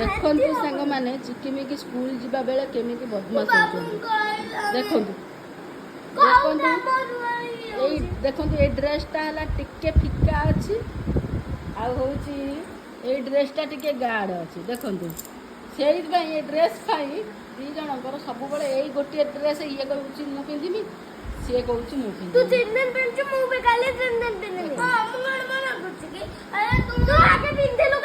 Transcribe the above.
ଦେଖନ୍ତୁ ସାଙ୍ଗମାନେ ଚିକିମିକି ସ୍କୁଲ ଯିବା ବେଳେ କେମିତି ବଦମାସ ହେଉଛନ୍ତି ଦେଖନ୍ତୁ ଏଇ ଦେଖନ୍ତୁ ଏଇ ଡ୍ରେସଟା ହେଲା ଟିକେ ଫିକା ଅଛି ଆଉ ହେଉଛି ଏଇ ଡ୍ରେସଟା ଟିକେ ଗାଢ଼ ଅଛି ଦେଖନ୍ତୁ ସେଇଥିପାଇଁ ଏ ଡ୍ରେସ୍ ପାଇଁ ଦୁଇ ଜଣଙ୍କର ସବୁବେଳେ ଏଇ ଗୋଟିଏ ଡ୍ରେସ୍ ଇଏ କହୁଛି ମୁଁ ପିନ୍ଧିବି ସିଏ କହୁଛି ମୁଁ ପିନ୍ଧିବି ତୁ 3 ଦିନ ପିନ୍ଧୁଛୁ ମୁଁ ବି କାଲି 3 ଦିନ ପିନ୍ଧିବି। ହଁ ମୁଁ ମନା କରୁଛି କି ତୁ ଆଗେ ପିନ୍ଧିଲୁ